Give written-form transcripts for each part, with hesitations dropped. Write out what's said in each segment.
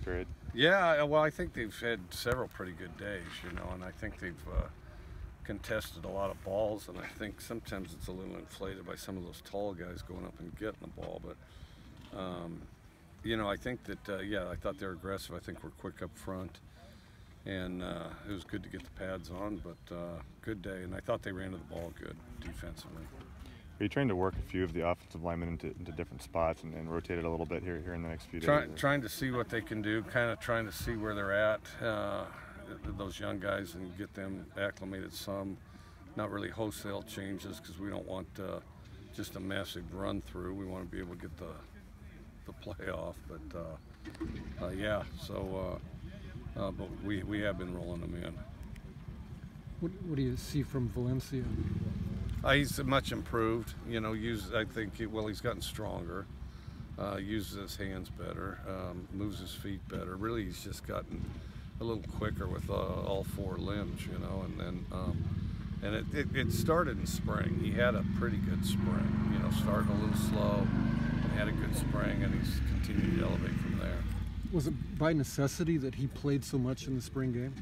period? Yeah, well, I think they've had several pretty good days, and I think they've contested a lot of balls, and I think sometimes it's a little inflated by some of those tall guys going up and getting the ball, but I think that, I thought they were aggressive. I think we're quick up front, and it was good to get the pads on, but good day, and I thought they ran to the ball good defensively. Are you trying to work a few of the offensive linemen into different spots and rotate it a little bit here in the next few days? Trying to see what they can do, kind of trying to see where they're at, those young guys, and get them acclimated some. Not really wholesale changes, because we don't want just a massive run through. We want to be able to get the playoff, but but we have been rolling them in. What do you see from Valencia? He's much improved. I think he's gotten stronger. Uses his hands better, moves his feet better. Really, he's just gotten a little quicker with all four limbs, and it started in spring. He had a pretty good spring. Started a little slow, and had a good spring, and he's continued to elevate from there. Was it by necessity that he played so much in the spring game?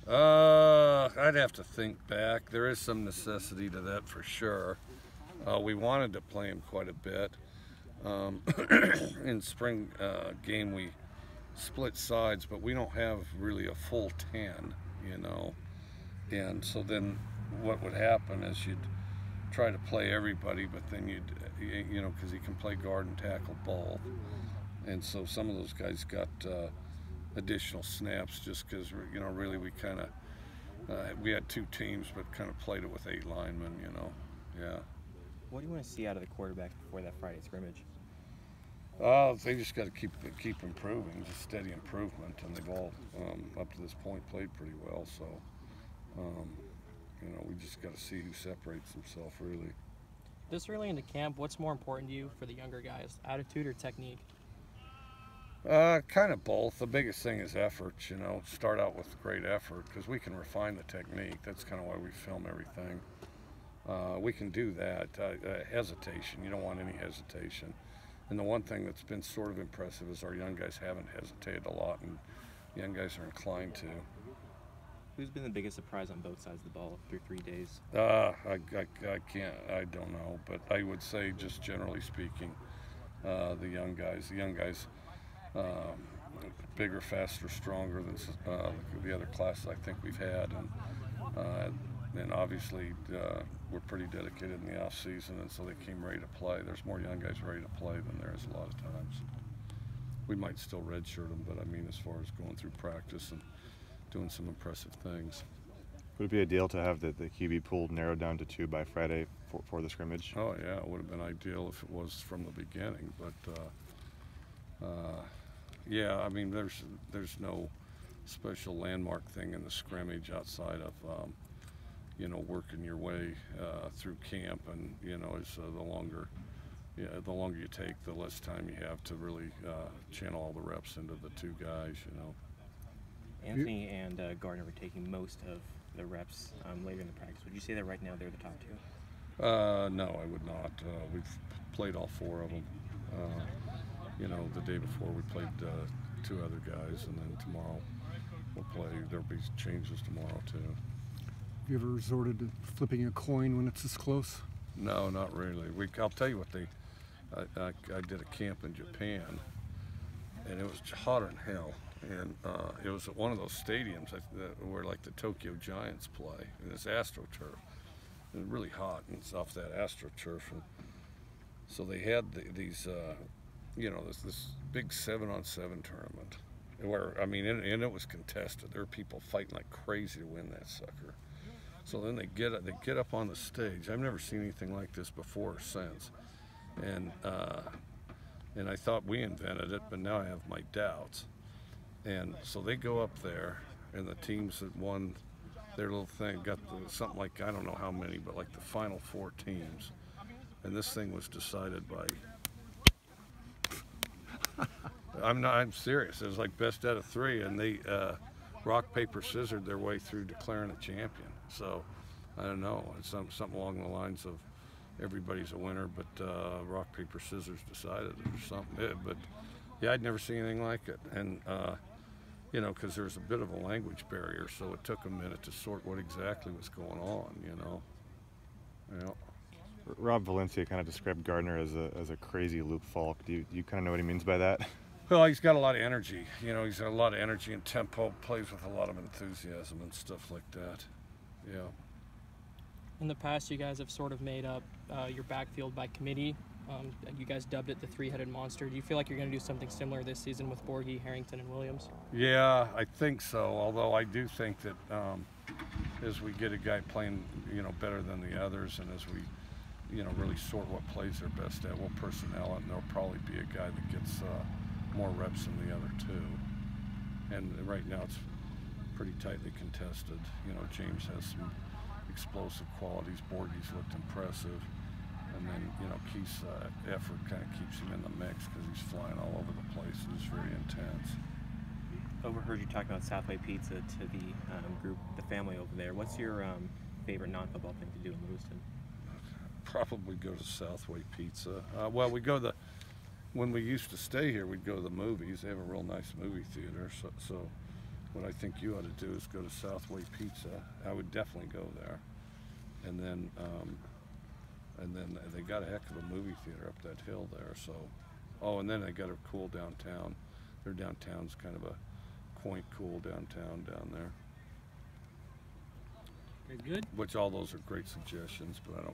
I'd have to think back. There is some necessity to that for sure. We wanted to play him quite a bit. In spring game, we split sides, but we don't have really a full 10, And so then what would happen is you'd try to play everybody, but then because he can play guard and tackle both. And so some of those guys got additional snaps just because, really we kind of, we had two teams, but kind of played it with 8 linemen, yeah. What do you want to see out of the quarterback before that Friday scrimmage? They just got to keep improving, just steady improvement, and they've all, up to this point, played pretty well. So, we just got to see who separates himself, really. This early into camp, what's more important to you for the younger guys, attitude or technique? Kind of both. The biggest thing is effort, start out with great effort, because we can refine the technique. That's kind of why we film everything. We can do that. Hesitation, you don't want any hesitation. And the one thing that's been sort of impressive is our young guys haven't hesitated a lot, and young guys are inclined to. Who's been the biggest surprise on both sides of the ball through 3 days? I don't know, but I would say, just generally speaking, the young guys, bigger, faster, stronger than the other classes I think we've had, and obviously we're pretty dedicated in the off season, and so they came ready to play. There's more young guys ready to play than there is a lot of times. We might still redshirt them, but I mean, as far as going through practice and doing some impressive things. Would it be ideal to have the QB pool narrowed down to 2 by Friday for the scrimmage? Oh yeah, it would have been ideal if it was from the beginning, but yeah, I mean, there's no special landmark thing in the scrimmage outside of working your way through camp, and as the longer you take, the less time you have to really channel all the reps into the 2 guys. Anthony and Gardner were taking most of the reps later in the practice. Would you say that right now they're the top 2? No, I would not. We've played all 4 of them. The day before we played 2 other guys, and then tomorrow we'll play. There'll be changes tomorrow too. Have you ever resorted to flipping a coin when it's this close? No, not really. I'll tell you what I did a camp in Japan, and it was hotter than hell. And it was at one of those stadiums where like the Tokyo Giants play, and it's AstroTurf. It was really hot, and it's off that AstroTurf. And so they had these, this big 7-on-7 tournament, where and it was contested. There were people fighting like crazy to win that sucker. So then they get up on the stage. I've never seen anything like this before or since, and I thought we invented it, but now I have my doubts. And so they go up there, and the teams that won their little thing got something like, I don't know how many, but like the final 4 teams. And this thing was decided by, I'm serious, it was like best out of 3, and they rock, paper, scissored their way through declaring a champion. So I don't know, it's something along the lines of everybody's a winner, but rock, paper, scissors decided it or something. But Yeah, I'd never seen anything like it, and you know, because there's a bit of a language barrier, so it took a minute to sort what exactly was going on. You know. Yeah. Rob Valencia kind of described Gardner as a crazy Luke Falk. Do you kind of know what he means by that? Well, he's got a lot of energy. You know, he's got a lot of energy and tempo. Plays with a lot of enthusiasm and stuff like that. Yeah. In the past, you guys have sort of made up your backfield by committee. You guys dubbed it the three-headed monster. Do you feel like you're going to do something similar this season with Borgie, Harrington, and Williams? Yeah, I think so. Although I do think that as we get a guy playing, you know, better than the others, and as we, you know, really sort what plays they're best at, we'll personnel it, and there'll probably be a guy that gets more reps than the other two. And right now it's pretty tightly contested. You know, James has some explosive qualities. Borgie's looked impressive. And then, you know, Keith's effort kind of keeps him in the mix because he's flying all over the place and he's very intense. Overheard you talking about Southway Pizza to the group, the family over there. What's your favorite non-football thing to do in Lewiston? Probably go to Southway Pizza. Well, we go when we used to stay here, we'd go to the movies. They have a real nice movie theater. So what I think you ought to do is go to Southway Pizza. I would definitely go there. And then they got a heck of a movie theater up that hill there. So, oh, and then they got a cool downtown. Their downtown's kind of a quaint, cool downtown down there. Very good. Which all those are great suggestions, but I don't